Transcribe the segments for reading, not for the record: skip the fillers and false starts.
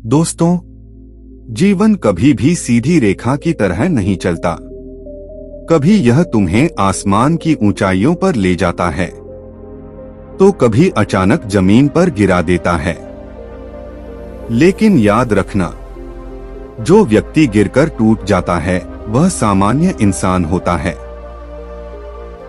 दोस्तों, जीवन कभी भी सीधी रेखा की तरह नहीं चलता। कभी यह तुम्हें आसमान की ऊंचाइयों पर ले जाता है, तो कभी अचानक जमीन पर गिरा देता है। लेकिन याद रखना, जो व्यक्ति गिरकर टूट जाता है वह सामान्य इंसान होता है,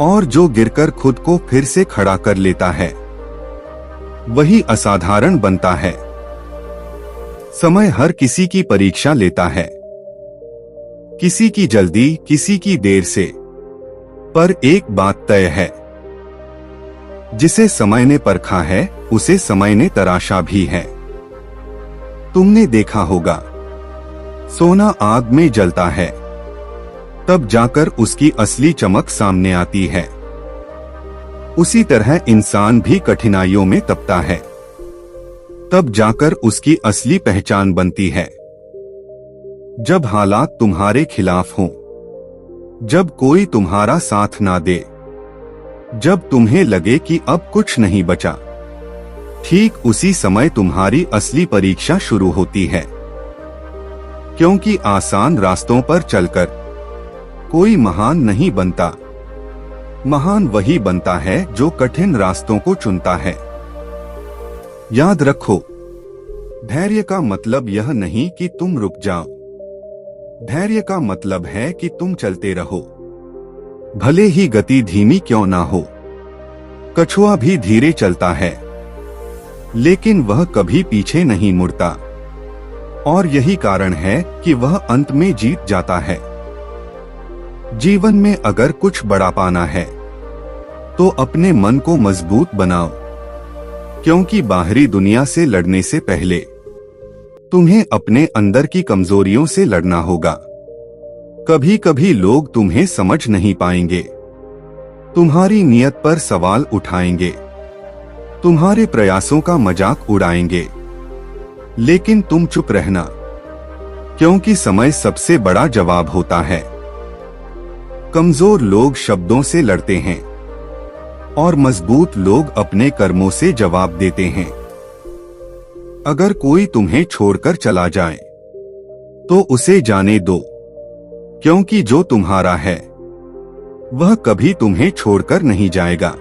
और जो गिरकर खुद को फिर से खड़ा कर लेता है वही असाधारण बनता है। समय हर किसी की परीक्षा लेता है, किसी की जल्दी, किसी की देर से, पर एक बात तय है, जिसे समय ने परखा है उसे समय ने तराशा भी है। तुमने देखा होगा, सोना आग में जलता है, तब जाकर उसकी असली चमक सामने आती है। उसी तरह इंसान भी कठिनाइयों में तपता है, तब जाकर उसकी असली पहचान बनती है। जब हालात तुम्हारे खिलाफ हों, जब कोई तुम्हारा साथ ना दे, जब तुम्हें लगे कि अब कुछ नहीं बचा, ठीक उसी समय तुम्हारी असली परीक्षा शुरू होती है। क्योंकि आसान रास्तों पर चलकर कोई महान नहीं बनता। महान वही बनता है जो कठिन रास्तों को चुनता है। याद रखो, धैर्य का मतलब यह नहीं कि तुम रुक जाओ। धैर्य का मतलब है कि तुम चलते रहो, भले ही गति धीमी क्यों ना हो। कछुआ भी धीरे चलता है, लेकिन वह कभी पीछे नहीं मुड़ता, और यही कारण है कि वह अंत में जीत जाता है। जीवन में अगर कुछ बड़ा पाना है तो अपने मन को मजबूत बनाओ, क्योंकि बाहरी दुनिया से लड़ने से पहले तुम्हें अपने अंदर की कमजोरियों से लड़ना होगा। कभी कभी लोग तुम्हें समझ नहीं पाएंगे, तुम्हारी नियत पर सवाल उठाएंगे, तुम्हारे प्रयासों का मजाक उड़ाएंगे, लेकिन तुम चुप रहना, क्योंकि समय सबसे बड़ा जवाब होता है। कमजोर लोग शब्दों से लड़ते हैं, और मजबूत लोग अपने कर्मों से जवाब देते हैं। अगर कोई तुम्हें छोड़कर चला जाए तो उसे जाने दो, क्योंकि जो तुम्हारा है वह कभी तुम्हें छोड़कर नहीं जाएगा,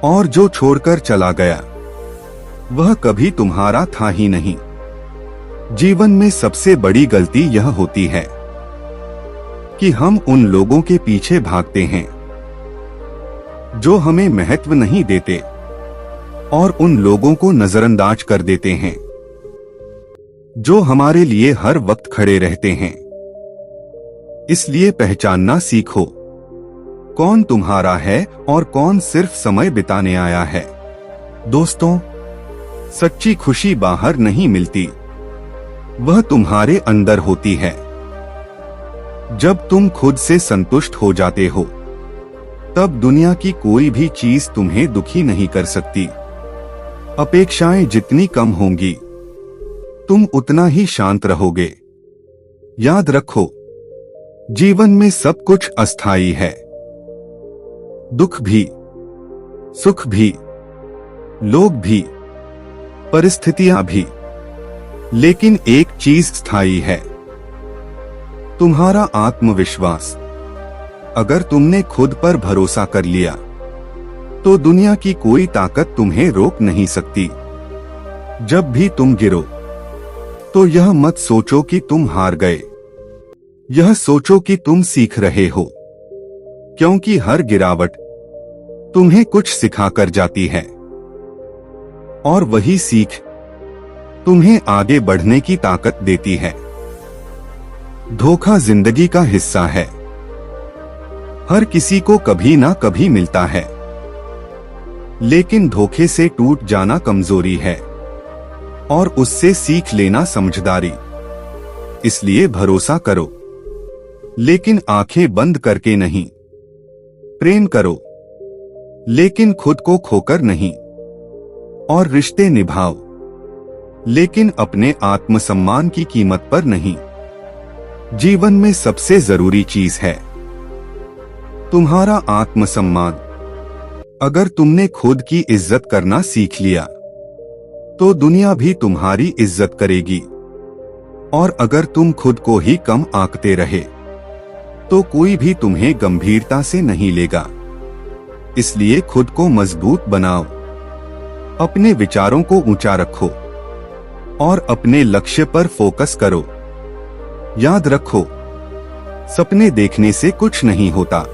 और जो छोड़कर चला गया वह कभी तुम्हारा था ही नहीं। जीवन में सबसे बड़ी गलती यह होती है कि हम उन लोगों के पीछे भागते हैं जो हमें महत्व नहीं देते, और उन लोगों को नजरअंदाज कर देते हैं जो हमारे लिए हर वक्त खड़े रहते हैं। इसलिए पहचानना सीखो, कौन तुम्हारा है और कौन सिर्फ समय बिताने आया है। दोस्तों, सच्ची खुशी बाहर नहीं मिलती, वह तुम्हारे अंदर होती है। जब तुम खुद से संतुष्ट हो जाते हो, तब दुनिया की कोई भी चीज तुम्हें दुखी नहीं कर सकती। अपेक्षाएं जितनी कम होंगी, तुम उतना ही शांत रहोगे। याद रखो, जीवन में सब कुछ अस्थायी है, दुख भी, सुख भी, लोग भी, परिस्थितियां भी, लेकिन एक चीज स्थायी है, तुम्हारा आत्मविश्वास। अगर तुमने खुद पर भरोसा कर लिया तो दुनिया की कोई ताकत तुम्हें रोक नहीं सकती। जब भी तुम गिरो तो यह मत सोचो कि तुम हार गए, यह सोचो कि तुम सीख रहे हो, क्योंकि हर गिरावट तुम्हें कुछ सिखा कर जाती है, और वही सीख तुम्हें आगे बढ़ने की ताकत देती है। धोखा जिंदगी का हिस्सा है, हर किसी को कभी ना कभी मिलता है, लेकिन धोखे से टूट जाना कमजोरी है, और उससे सीख लेना समझदारी। इसलिए भरोसा करो, लेकिन आंखें बंद करके नहीं। प्रेम करो, लेकिन खुद को खोकर नहीं। और रिश्ते निभाओ, लेकिन अपने आत्मसम्मान की कीमत पर नहीं। जीवन में सबसे जरूरी चीज है तुम्हारा आत्मसम्मान। अगर तुमने खुद की इज्जत करना सीख लिया तो दुनिया भी तुम्हारी इज्जत करेगी। और अगर तुम खुद को ही कम आंकते रहे तो कोई भी तुम्हें गंभीरता से नहीं लेगा। इसलिए खुद को मजबूत बनाओ, अपने विचारों को ऊंचा रखो और अपने लक्ष्य पर फोकस करो। याद रखो, सपने देखने से कुछ नहीं होता।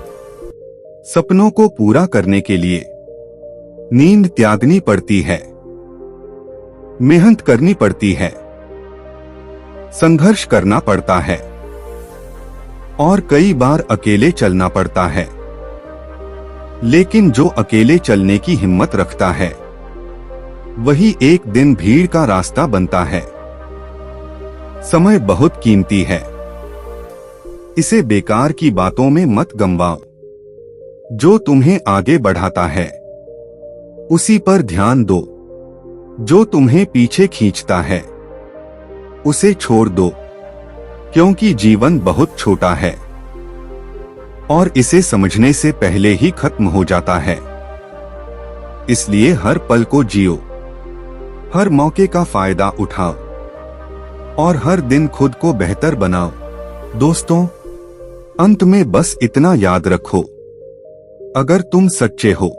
सपनों को पूरा करने के लिए नींद त्यागनी पड़ती है, मेहनत करनी पड़ती है, संघर्ष करना पड़ता है और कई बार अकेले चलना पड़ता है। लेकिन जो अकेले चलने की हिम्मत रखता है वही एक दिन भीड़ का रास्ता बनता है। समय बहुत कीमती है, इसे बेकार की बातों में मत गंवाओ। जो तुम्हें आगे बढ़ाता है उसी पर ध्यान दो। जो तुम्हें पीछे खींचता है उसे छोड़ दो, क्योंकि जीवन बहुत छोटा है और इसे समझने से पहले ही खत्म हो जाता है। इसलिए हर पल को जियो, हर मौके का फायदा उठाओ और हर दिन खुद को बेहतर बनाओ। दोस्तों, अंत में बस इतना याद रखो, अगर तुम सच्चे हो,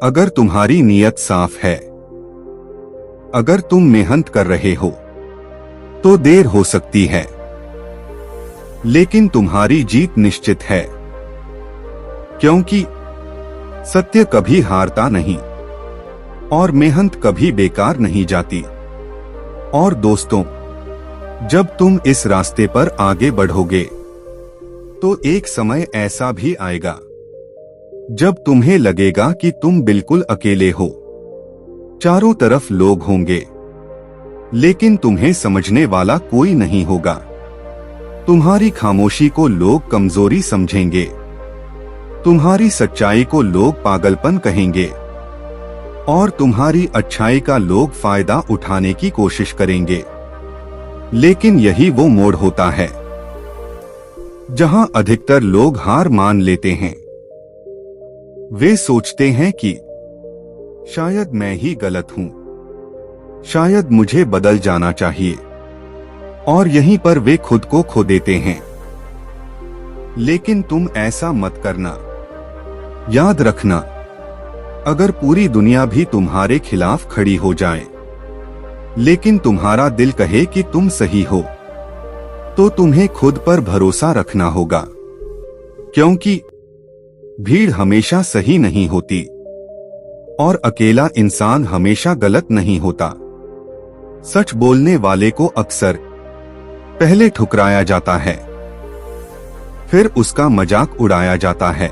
अगर तुम्हारी नीयत साफ है, अगर तुम मेहनत कर रहे हो तो देर हो सकती है, लेकिन तुम्हारी जीत निश्चित है। क्योंकि सत्य कभी हारता नहीं और मेहनत कभी बेकार नहीं जाती। और दोस्तों, जब तुम इस रास्ते पर आगे बढ़ोगे तो एक समय ऐसा भी आएगा जब तुम्हें लगेगा कि तुम बिल्कुल अकेले हो। चारों तरफ लोग होंगे, लेकिन तुम्हें समझने वाला कोई नहीं होगा। तुम्हारी खामोशी को लोग कमजोरी समझेंगे, तुम्हारी सच्चाई को लोग पागलपन कहेंगे और तुम्हारी अच्छाई का लोग फायदा उठाने की कोशिश करेंगे। लेकिन यही वो मोड़ होता है जहां अधिकतर लोग हार मान लेते हैं। वे सोचते हैं कि शायद मैं ही गलत हूं, शायद मुझे बदल जाना चाहिए, और यहीं पर वे खुद को खो देते हैं। लेकिन तुम ऐसा मत करना। याद रखना, अगर पूरी दुनिया भी तुम्हारे खिलाफ खड़ी हो जाए, लेकिन तुम्हारा दिल कहे कि तुम सही हो, तो तुम्हें खुद पर भरोसा रखना होगा। क्योंकि भीड़ हमेशा सही नहीं होती और अकेला इंसान हमेशा गलत नहीं होता। सच बोलने वाले को अक्सर पहले ठुकराया जाता है, फिर उसका मजाक उड़ाया जाता है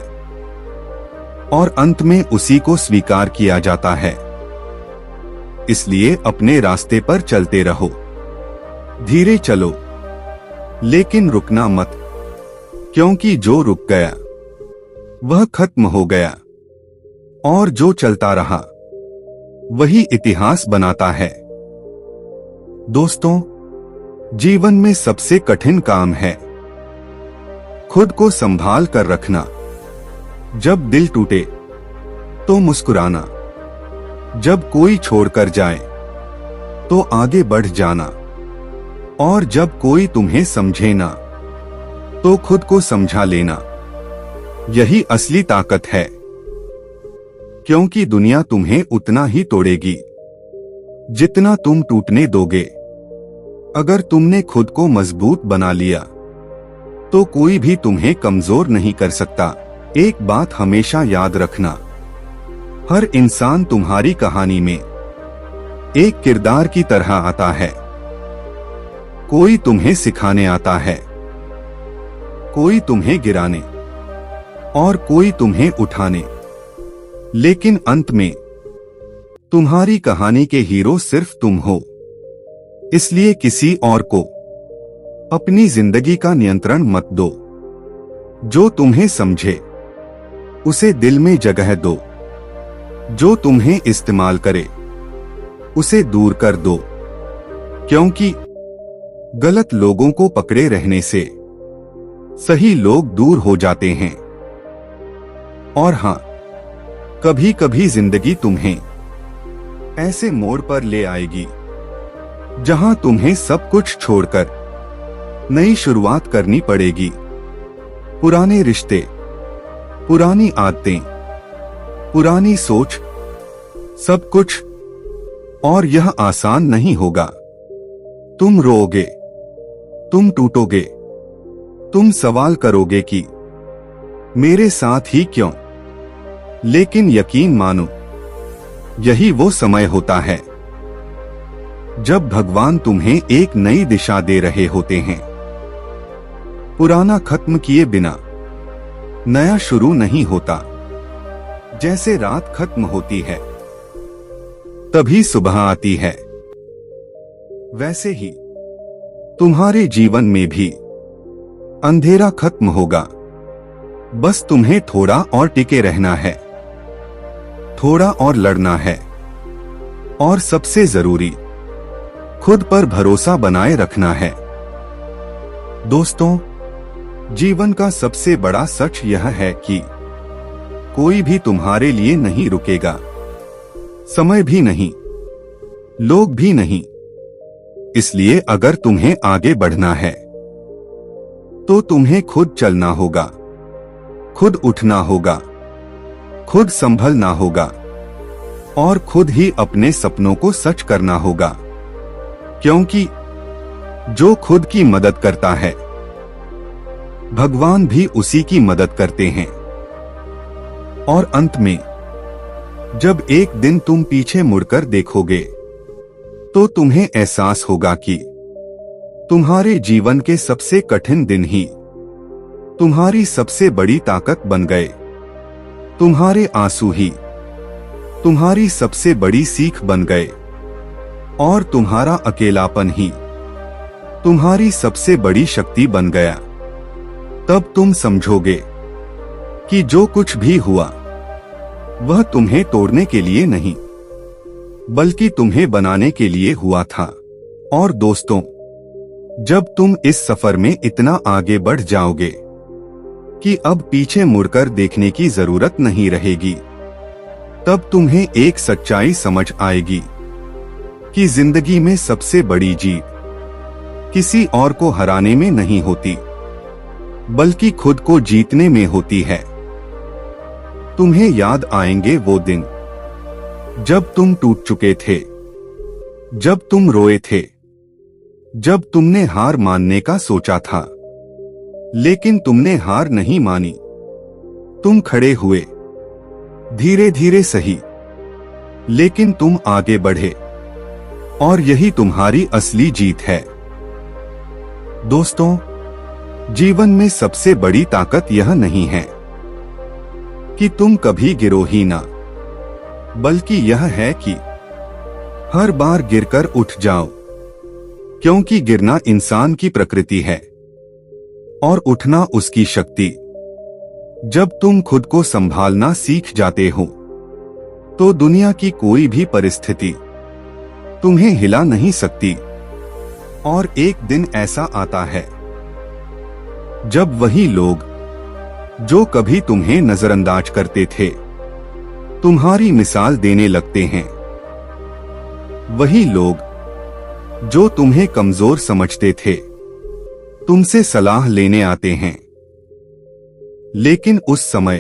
और अंत में उसी को स्वीकार किया जाता है। इसलिए अपने रास्ते पर चलते रहो, धीरे चलो, लेकिन रुकना मत, क्योंकि जो रुक गया वह खत्म हो गया और जो चलता रहा वही इतिहास बनाता है। दोस्तों, जीवन में सबसे कठिन काम है खुद को संभाल कर रखना। जब दिल टूटे तो मुस्कुराना, जब कोई छोड़कर जाए तो आगे बढ़ जाना, और जब कोई तुम्हें समझे ना तो खुद को समझा लेना। यही असली ताकत है, क्योंकि दुनिया तुम्हें उतना ही तोड़ेगी जितना तुम टूटने दोगे। अगर तुमने खुद को मजबूत बना लिया तो कोई भी तुम्हें कमजोर नहीं कर सकता। एक बात हमेशा याद रखना, हर इंसान तुम्हारी कहानी में एक किरदार की तरह आता है। कोई तुम्हें सिखाने आता है, कोई तुम्हें गिराने और कोई तुम्हें उठाने, लेकिन अंत में तुम्हारी कहानी के हीरो सिर्फ तुम हो। इसलिए किसी और को अपनी जिंदगी का नियंत्रण मत दो। जो तुम्हें समझे उसे दिल में जगह दो, जो तुम्हें इस्तेमाल करे उसे दूर कर दो, क्योंकि गलत लोगों को पकड़े रहने से सही लोग दूर हो जाते हैं। और हां, कभी कभी जिंदगी तुम्हें ऐसे मोड़ पर ले आएगी जहां तुम्हें सब कुछ छोड़कर नई शुरुआत करनी पड़ेगी। पुराने रिश्ते, पुरानी आदतें, पुरानी सोच, सब कुछ। और यह आसान नहीं होगा। तुम रोओगे, तुम टूटोगे, तुम सवाल करोगे कि मेरे साथ ही क्यों। लेकिन यकीन मानो, यही वो समय होता है जब भगवान तुम्हें एक नई दिशा दे रहे होते हैं। पुराना खत्म किए बिना नया शुरू नहीं होता। जैसे रात खत्म होती है तभी सुबह आती है, वैसे ही तुम्हारे जीवन में भी अंधेरा खत्म होगा। बस तुम्हें थोड़ा और टिके रहना है, थोड़ा और लड़ना है, और सबसे जरूरी खुद पर भरोसा बनाए रखना है। दोस्तों, जीवन का सबसे बड़ा सच यह है कि कोई भी तुम्हारे लिए नहीं रुकेगा। समय भी नहीं, लोग भी नहीं। इसलिए अगर तुम्हें आगे बढ़ना है तो तुम्हें खुद चलना होगा, खुद उठना होगा, खुद संभलना होगा और खुद ही अपने सपनों को सच करना होगा। क्योंकि जो खुद की मदद करता है भगवान भी उसी की मदद करते हैं। और अंत में जब एक दिन तुम पीछे मुड़कर देखोगे तो तुम्हें एहसास होगा कि तुम्हारे जीवन के सबसे कठिन दिन ही तुम्हारी सबसे बड़ी ताकत बन गए। तुम्हारे आंसू ही तुम्हारी सबसे बड़ी सीख बन गए और तुम्हारा अकेलापन ही तुम्हारी सबसे बड़ी शक्ति बन गया। तब तुम समझोगे कि जो कुछ भी हुआ वह तुम्हें तोड़ने के लिए नहीं बल्कि तुम्हें बनाने के लिए हुआ था। और दोस्तों, जब तुम इस सफर में इतना आगे बढ़ जाओगे कि अब पीछे मुड़कर देखने की जरूरत नहीं रहेगी, तब तुम्हें एक सच्चाई समझ आएगी कि जिंदगी में सबसे बड़ी जीत किसी और को हराने में नहीं होती बल्कि खुद को जीतने में होती है। तुम्हें याद आएंगे वो दिन जब तुम टूट चुके थे, जब तुम रोए थे, जब तुमने हार मानने का सोचा था लेकिन तुमने हार नहीं मानी। तुम खड़े हुए, धीरे धीरे सही, लेकिन तुम आगे बढ़े और यही तुम्हारी असली जीत है। दोस्तों, जीवन में सबसे बड़ी ताकत यह नहीं है कि तुम कभी गिरो ही ना, बल्कि यह है कि हर बार गिरकर उठ जाओ। क्योंकि गिरना इंसान की प्रकृति है और उठना उसकी शक्ति। जब तुम खुद को संभालना सीख जाते हो तो दुनिया की कोई भी परिस्थिति तुम्हें हिला नहीं सकती। और एक दिन ऐसा आता है जब वही लोग जो कभी तुम्हें नजरअंदाज करते थे तुम्हारी मिसाल देने लगते हैं। वही लोग जो तुम्हें कमजोर समझते थे तुमसे सलाह लेने आते हैं। लेकिन उस समय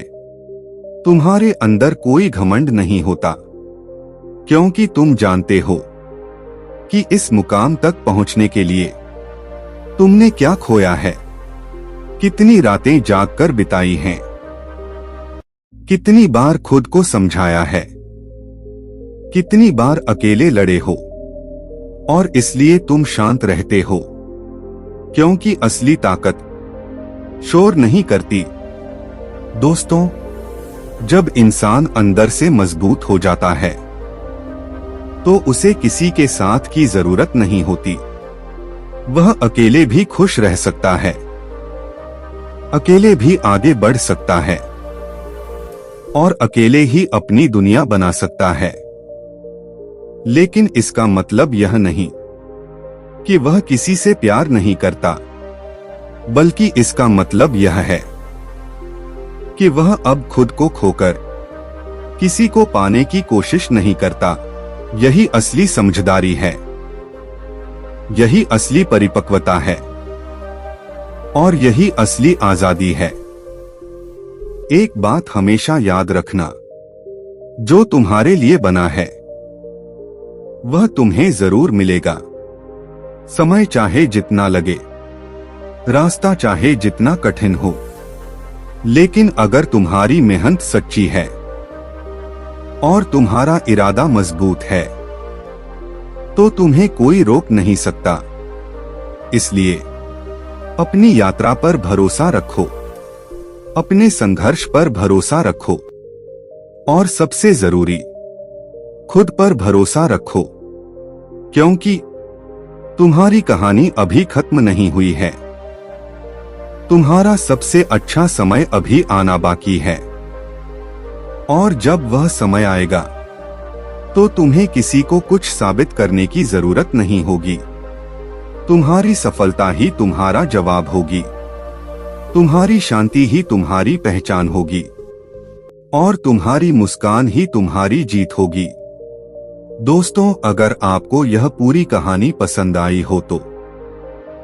तुम्हारे अंदर कोई घमंड नहीं होता, क्योंकि तुम जानते हो कि इस मुकाम तक पहुंचने के लिए तुमने क्या खोया है, कितनी रातें जागकर बिताई हैं, कितनी बार खुद को समझाया है, कितनी बार अकेले लड़े हो। और इसलिए तुम शांत रहते हो, क्योंकि असली ताकत शोर नहीं करती। दोस्तों, जब इंसान अंदर से मजबूत हो जाता है तो उसे किसी के साथ की जरूरत नहीं होती। वह अकेले भी खुश रह सकता है, अकेले भी आगे बढ़ सकता है और अकेले ही अपनी दुनिया बना सकता है। लेकिन इसका मतलब यह नहीं कि वह किसी से प्यार नहीं करता, बल्कि इसका मतलब यह है कि वह अब खुद को खोकर किसी को पाने की कोशिश नहीं करता। यही असली समझदारी है, यही असली परिपक्वता है और यही असली आजादी है। एक बात हमेशा याद रखना, जो तुम्हारे लिए बना है वह तुम्हें जरूर मिलेगा। समय चाहे जितना लगे, रास्ता चाहे जितना कठिन हो, लेकिन अगर तुम्हारी मेहनत सच्ची है और तुम्हारा इरादा मजबूत है तो तुम्हें कोई रोक नहीं सकता। इसलिए अपनी यात्रा पर भरोसा रखो, अपने संघर्ष पर भरोसा रखो और सबसे जरूरी खुद पर भरोसा रखो, क्योंकि तुम्हारी कहानी अभी खत्म नहीं हुई है। तुम्हारा सबसे अच्छा समय अभी आना बाकी है और जब वह समय आएगा तो तुम्हें किसी को कुछ साबित करने की जरूरत नहीं होगी। तुम्हारी सफलता ही तुम्हारा जवाब होगी, तुम्हारी शांति ही तुम्हारी पहचान होगी और तुम्हारी मुस्कान ही तुम्हारी जीत होगी। दोस्तों, अगर आपको यह पूरी कहानी पसंद आई हो तो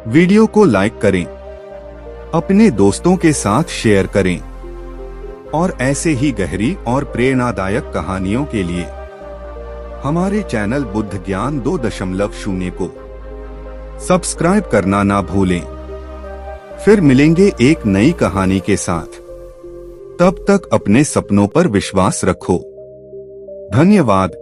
वीडियो को लाइक करें, अपने दोस्तों के साथ शेयर करें और ऐसे ही गहरी और प्रेरणादायक कहानियों के लिए हमारे चैनल बुद्ध ज्ञान 2.0 को सब्सक्राइब करना ना भूलें। फिर मिलेंगे एक नई कहानी के साथ। तब तक अपने सपनों पर विश्वास रखो। धन्यवाद।